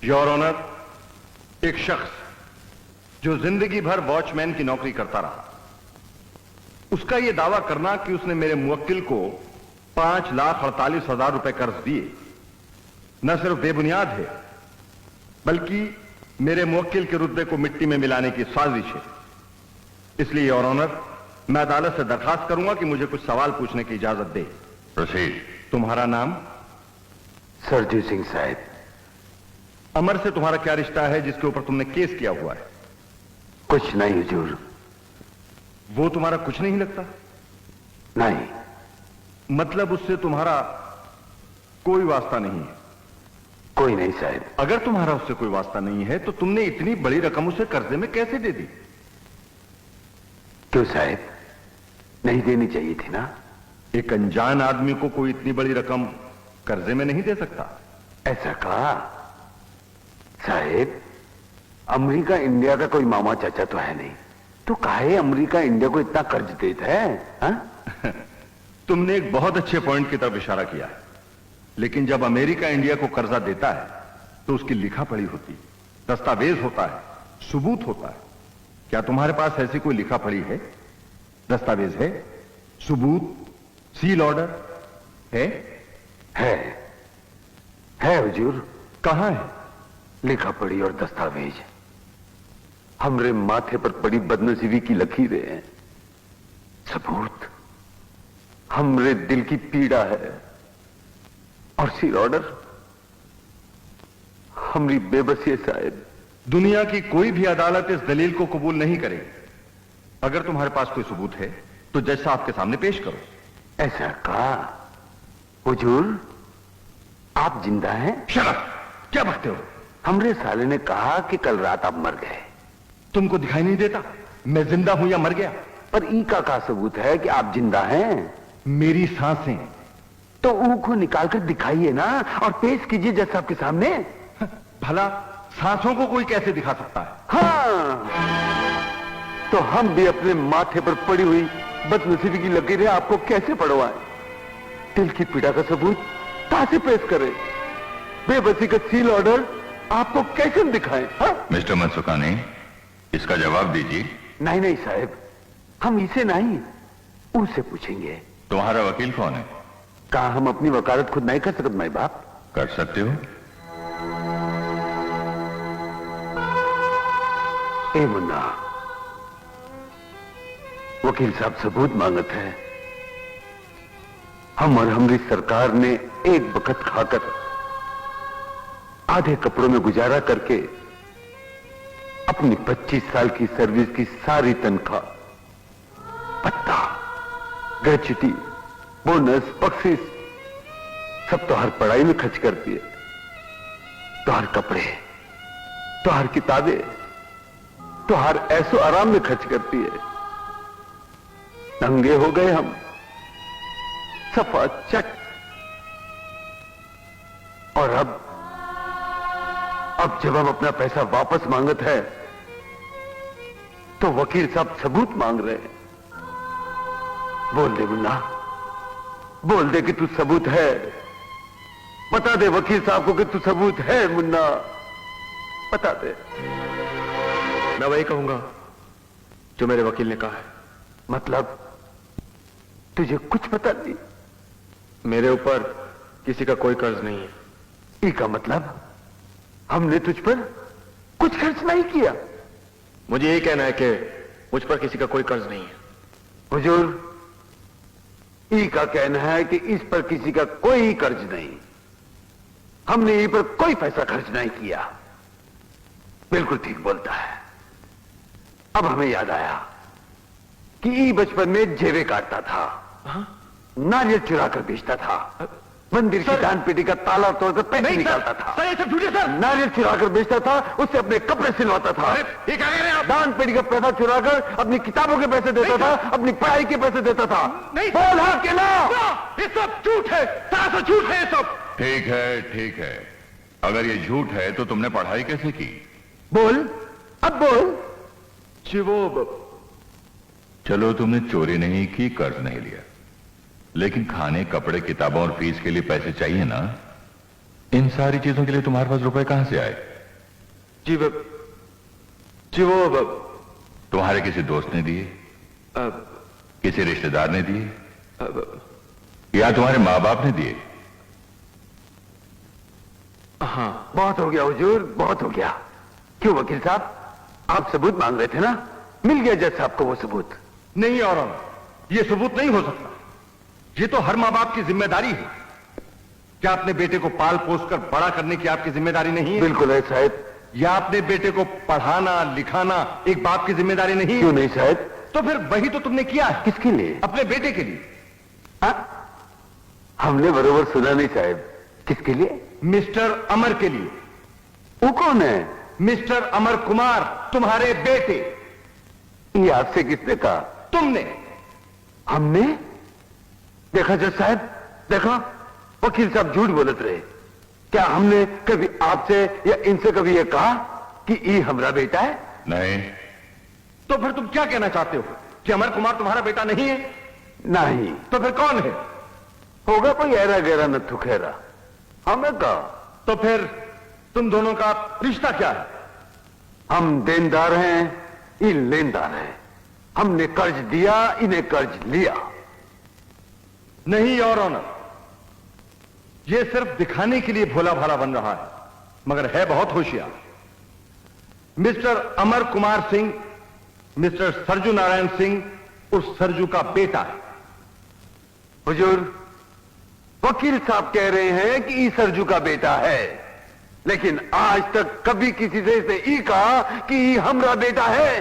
Your honour, एक शख्स जो जिंदगी भर वॉचमैन की नौकरी करता रहा, उसका यह दावा करना कि उसने मेरे मुवक्किल को 5,48,000 रुपए कर्ज दिए न सिर्फ बेबुनियाद है, बल्कि मेरे मुवक्किल के रुतबे को मिट्टी में मिलाने की साजिश है। इसलिए योर ऑनर, मैं अदालत से दरखास्त करूंगा कि मुझे कुछ सवाल पूछने की इजाजत दे। प्रोसीड। तुम्हारा नाम? सरजू सिंह साहब। अमर से तुम्हारा क्या रिश्ता है जिसके ऊपर तुमने केस किया हुआ है? कुछ नहीं हुजूर। वो तुम्हारा कुछ नहीं लगता? नहीं। मतलब उससे तुम्हारा कोई वास्ता नहीं है? कोई नहीं साहब। अगर तुम्हारा उससे कोई वास्ता नहीं है तो तुमने इतनी बड़ी रकम उसे कर्जे में कैसे दे दी? क्यों साहब, नहीं देनी चाहिए थी ना? एक अनजान आदमी को कोई इतनी बड़ी रकम कर्जे में नहीं दे सकता। ऐसा कहा साहब, अमेरिका इंडिया का कोई मामा चाचा तो है नहीं, तो काहे अमेरिका इंडिया को इतना कर्ज देता है? हा? तुमने एक बहुत अच्छे पॉइंट की तरफ इशारा किया है, लेकिन जब अमेरिका इंडिया को कर्जा देता है तो उसकी लिखा पढ़ी होती, दस्तावेज होता है, सबूत होता है। क्या तुम्हारे पास ऐसी कोई लिखा पढ़ी है, दस्तावेज है, सबूत, सील ऑर्डर है? है हुजूर। कहां है? लिखा पढ़ी और दस्तावेज हमरे माथे पर पड़ी बदनसीबी की लकीरें हैं, सबूत हमरे दिल की पीड़ा है, और सील ऑर्डर हमरी बेबसी है साहब। दुनिया की कोई भी अदालत इस दलील को कबूल नहीं करेगी। अगर तुम्हारे पास कोई सबूत है तो जज साहब के सामने पेश करो। ऐसा कहा हुजूर, आप जिंदा हैं? Shut up! क्या बकते हो? हमरे साले ने कहा कि कल रात आप मर गए। तुमको दिखाई नहीं देता मैं जिंदा हूं या मर गया? पर ई का सबूत है कि आप जिंदा हैं? मेरी सांसें। तो ऊ को निकालकर दिखाइए ना और पेश कीजिए जज साहब के सामने। भला सांसों को कोई कैसे दिखा सकता है? हाँ, तो हम भी अपने माथे पर पड़ी हुई बदनसीबी की लकीरें आपको कैसे पढ़वाएं? दिल की पीड़ा का सबूत कहां से पेश करें? बेबसी का सील ऑर्डर आपको कैसे दिखाएं? हाँ? मिस्टर मनसुखानी, इसका जवाब दीजिए। नहीं नहीं साहब, हम इसे नहीं उनसे पूछेंगे। तुम्हारा वकील कौन है? कहा हम अपनी वकालत खुद नहीं कर सकते? मैं बाप कर सकते हो। ए मुन्ना, वकील साहब सबूत मांगत है। हम और हमारी सरकार ने एक वक्त खाकर आधे कपड़ों में गुजारा करके अपनी 25 साल की सर्विस की सारी तनख्वाह, पत्ता, ग्रेच्युटी, बोनस, बख्शीश सब तो हर पढ़ाई में खर्च कर दिए। तो हर कपड़े, तो हर किताबें, तो हर ऐसो आराम में खर्च करती है। नंगे हो गए हम, सफा चट। और अब जब हम अपना पैसा वापस मांगत है तो वकील साहब सबूत मांग रहे हैं। बोल दे मुन्ना, बोल दे कि तू सबूत है। बता दे वकील साहब को कि तू सबूत है मुन्ना, बता दे। मैं वही कहूंगा जो मेरे वकील ने कहा है। मतलब तुझे कुछ पता नहीं? मेरे ऊपर किसी का कोई कर्ज नहीं है। इसका मतलब हमने तुझ पर कुछ खर्च नहीं किया? मुझे यही कहना है कि मुझ पर किसी का कोई कर्ज नहीं है। हुजूर, ई का कहना है कि इस पर किसी का कोई कर्ज नहीं, हमने ई पर कोई पैसा खर्च नहीं किया। बिल्कुल ठीक बोलता है। अब हमें याद आया कि ई बचपन में जेबे काटता था, नारियल चुरा कर बेचता था, मंदिर की दान पेटी का ताला तोड़कर पैसे निकालता था, सर ये सब झूठे सर। नारियल चुरा कर बेचता था, उससे अपने कपड़े सिलवाता था, ये क्या कह रहे हैं आप? दान पेटी का पैसा चुराकर अपनी किताबों के पैसे देता था, अपनी पढ़ाई के पैसे देता था। बोल हाँ कि ना? ये सब झूठ है, सरासर झूठ है ये सब। ठीक है, ठीक है। अगर ये झूठ है तो तुमने पढ़ाई कैसे की? बोल, अब बोल। जी वो, चलो तुमने चोरी नहीं की, कर्ज नहीं लिया, लेकिन खाने, कपड़े, किताबों और फीस के लिए पैसे चाहिए ना? इन सारी चीजों के लिए तुम्हारे पास रुपए कहां से आए? जी वो तुम्हारे किसी दोस्त ने दिए, किसी रिश्तेदार ने दिए, या तुम्हारे माँ बाप ने दिए? हाँ। बहुत हो गया हुजूर, बहुत हो गया। क्यों वकील साहब, आप सबूत मांग रहे थे ना? मिल गया जज साहब को वो सबूत। नहीं और ये सबूत नहीं हो सकता। ये तो हर मां बाप की जिम्मेदारी है। क्या अपने बेटे को पाल पोस कर बड़ा करने की आपकी जिम्मेदारी नहीं है? बिल्कुल है साहब। या अपने बेटे को पढ़ाना लिखाना एक बाप की जिम्मेदारी नहीं है? क्यों नहीं साहब? तो फिर वही तो तुमने किया है। किसके लिए? अपने बेटे के लिए। हाँ? हमने बरोबर सुना नहीं साहब। किसके लिए? मिस्टर अमर के लिए। वो कौन है? मिस्टर अमर कुमार, तुम्हारे बेटे। ये आपसे किसने कहा? तुमने। हमने? देखा जज साहब, देखा वकील साहब झूठ बोलत रहे। क्या हमने कभी आपसे या इनसे कभी ये कहा कि ये हमारा बेटा है? नहीं। तो फिर तुम क्या कहना चाहते हो कि अमर कुमार तुम्हारा बेटा नहीं है? नहीं। तो फिर कौन है? होगा कोई ऐरा गहरा नथु खैरा। हमें कहा। तो फिर तुम दोनों का रिश्ता क्या है? हम देनदार हैं, ये लेनदार हैं। हमने कर्ज दिया, इन्हें कर्ज लिया। नहीं और ऑनर, ये सिर्फ दिखाने के लिए भोला भाला बन रहा है, मगर है बहुत होशियार। मिस्टर अमर कुमार सिंह मिस्टर सरजू नारायण सिंह उस सरजू का बेटा है। हुजूर, वकील साहब कह रहे हैं कि ई सरजू का बेटा है, लेकिन आज तक कभी किसी से इसने ई कहा कि ई हमरा बेटा है।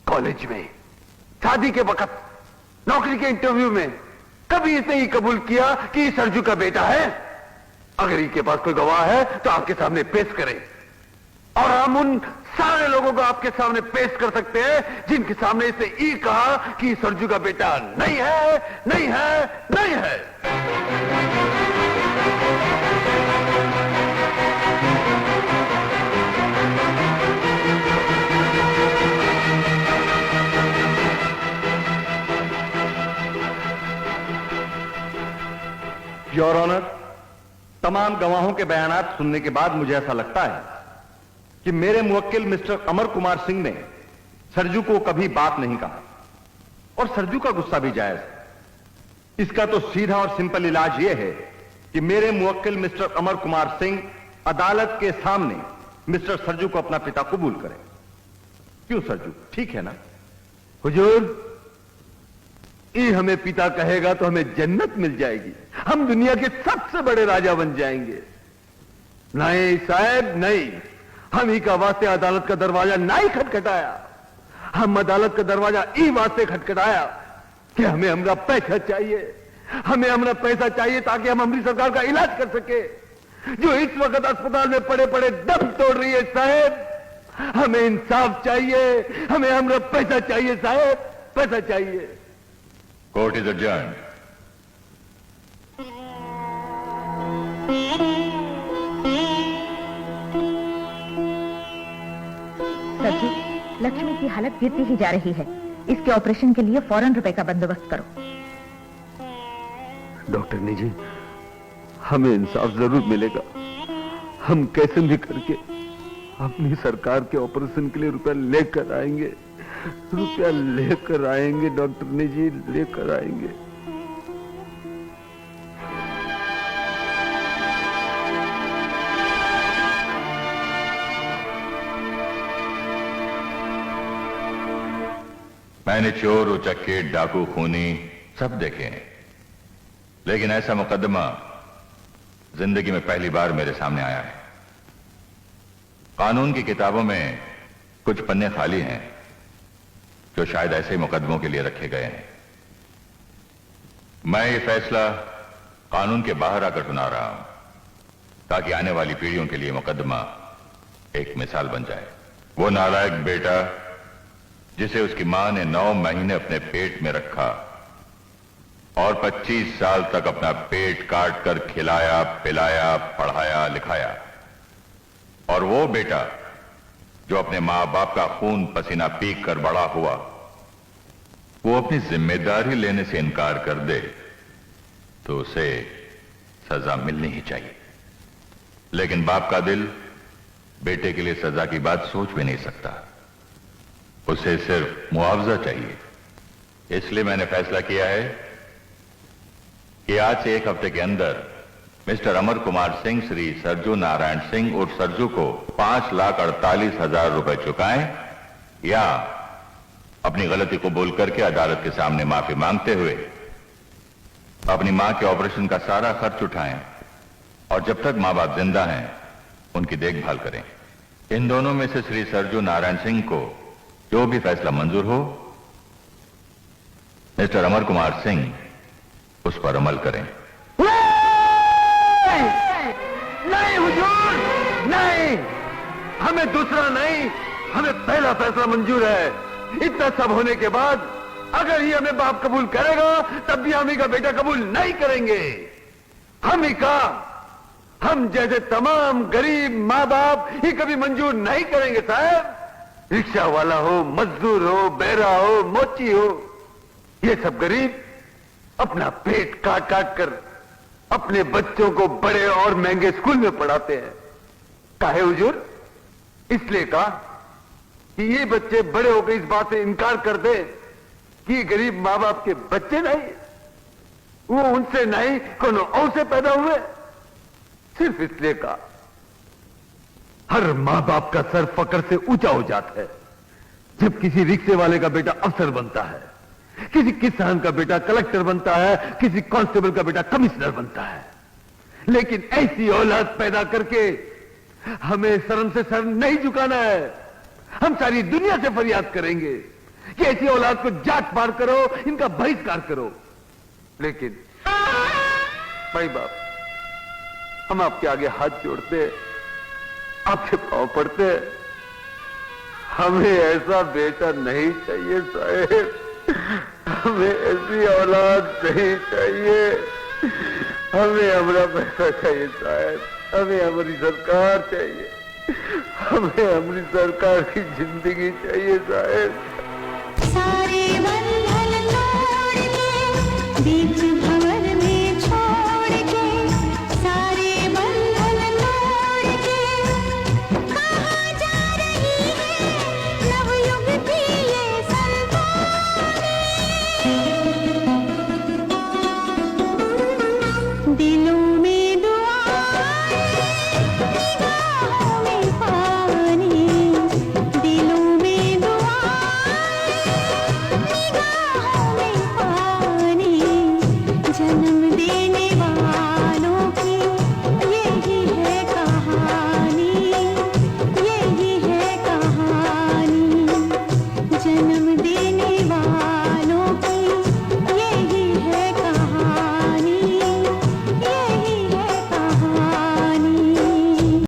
कॉलेज में, शादी के वक्त, नौकरी के इंटरव्यू में कभी इसने ये कबूल किया कि ई सरजू का बेटा है? अगर इनके पास कोई गवाह है तो आपके सामने पेश करें, और हम उन सारे लोगों को आपके सामने पेश कर सकते हैं जिनके सामने इसने ई कहा कि सरजू का बेटा नहीं है, नहीं है, नहीं है। योर ऑनर, तमाम गवाहों के बयानात सुनने के बाद मुझे ऐसा लगता है कि मेरे मुवक्किल मिस्टर अमर कुमार सिंह ने सरजू को कभी बात नहीं कहा, और सरजू का गुस्सा भी जायज है। इसका तो सीधा और सिंपल इलाज यह है कि मेरे मुवक्किल मिस्टर अमर कुमार सिंह अदालत के सामने मिस्टर सरजू को अपना पिता कबूल करें। क्यों सरजू, ठीक है ना? हुजूर, ये हमें पिता कहेगा तो हमें जन्नत मिल जाएगी, हम दुनिया के सबसे बड़े राजा बन जाएंगे। नहीं साहब, नहीं। हम ही का वास्ते अदालत का दरवाजा नहीं खटखटाया। हम अदालत का दरवाजा ई वास्ते खटखटाया कि हमें हमारा पैसा चाहिए। हमें हमारा पैसा चाहिए ताकि हम हमारी सरकार का इलाज कर सके, जो इस वक्त अस्पताल में पड़े पड़े दम तोड़ रही है। साहब, हमें इंसाफ चाहिए, हमें हमारा पैसा चाहिए साहब, पैसा चाहिए। Court is adjourned. Sarju, Lakshmi की हालत गिरती ही जा रही है। इसके ऑपरेशन के लिए फौरन रुपए का बंदोबस्त करो। डॉक्टर ने जी, हमें इंसाफ जरूर मिलेगा। हम कैसे भी करके अपनी सरकार के ऑपरेशन के लिए रुपया लेकर आएंगे, रुपया लेकर आएंगे। डॉक्टर ने जी, लेकर आएंगे। मैंने चोर उचक्के डाकू खूनी सब देखे हैं, लेकिन ऐसा मुकदमा जिंदगी में पहली बार मेरे सामने आया है। कानून की किताबों में कुछ पन्ने खाली हैं जो शायद ऐसे ही मुकदमों के लिए रखे गए हैं। मैं ये फैसला कानून के बाहर आकर सुना रहा हूं ताकि आने वाली पीढ़ियों के लिए मुकदमा एक मिसाल बन जाए। वो नालायक बेटा जिसे उसकी मां ने 9 महीने अपने पेट में रखा और 25 साल तक अपना पेट काट कर खिलाया, पिलाया, पढ़ाया, लिखाया, और वो बेटा जो अपने मां बाप का खून पसीना पीक कर बड़ा हुआ, वो अपनी जिम्मेदारी लेने से इनकार कर दे तो उसे सजा मिलनी ही चाहिए। लेकिन बाप का दिल बेटे के लिए सजा की बात सोच भी नहीं सकता। उसे सिर्फ मुआवजा चाहिए। इसलिए मैंने फैसला किया है कि आज से 1 हफ्ते के अंदर मिस्टर अमर कुमार सिंह श्री सरजू नारायण सिंह उर्फ सरजू को 5,48,000 रुपए चुकाएं या अपनी गलती कबूल करके अदालत के सामने माफी मांगते हुए अपनी मां के ऑपरेशन का सारा खर्च उठाएं और जब तक मां बाप जिंदा हैं उनकी देखभाल करें। इन दोनों में से श्री सरजू नारायण सिंह को जो भी फैसला मंजूर हो, मिस्टर अमर कुमार सिंह उस पर अमल करें। नहीं हुजूर, नहीं, हमें दूसरा नहीं, हमें पहला फैसला मंजूर है। इतना सब होने के बाद अगर ही हमें बाप कबूल करेगा तब भी हम ही का बेटा कबूल नहीं करेंगे। हम ही का, हम जैसे तमाम गरीब माँ बाप ही कभी मंजूर नहीं करेंगे साहब। रिक्शा वाला हो, मजदूर हो, बेरा हो, मोची हो, ये सब गरीब अपना पेट काट काट कर अपने बच्चों को बड़े और महंगे स्कूल में पढ़ाते हैं। काहे हुजूर? इसलिए कहा कि ये बच्चे बड़े होकर इस बात से इनकार कर दे कि ये गरीब माँ बाप के बच्चे नहीं, वो उनसे नहीं कोनो और से पैदा हुए। सिर्फ इसलिए कहा। हर माँ बाप का सर फकर से ऊंचा हो जाता है जब किसी रिक्शे वाले का बेटा अफसर बनता है, किसी किसान का बेटा कलेक्टर बनता है, किसी कांस्टेबल का बेटा कमिश्नर बनता है। लेकिन ऐसी औलाद पैदा करके हमें शर्म से सर नहीं झुकाना है। हम सारी दुनिया से फरियाद करेंगे कि ऐसी औलाद को जात पार करो, इनका बहिष्कार करो। लेकिन भाई बाप, हम आपके आगे हाथ जोड़ते, आपके पांव पड़ते, हमें ऐसा बेटा नहीं चाहिए साहेब, हमें ऐसी औलाद नहीं चाहिए। हमें हमारा पैसा चाहिए साहब, हमें हमारी सरकार चाहिए, हमें हमारी सरकार की जिंदगी चाहिए साहब। सारे बंधन तोड़ के बीच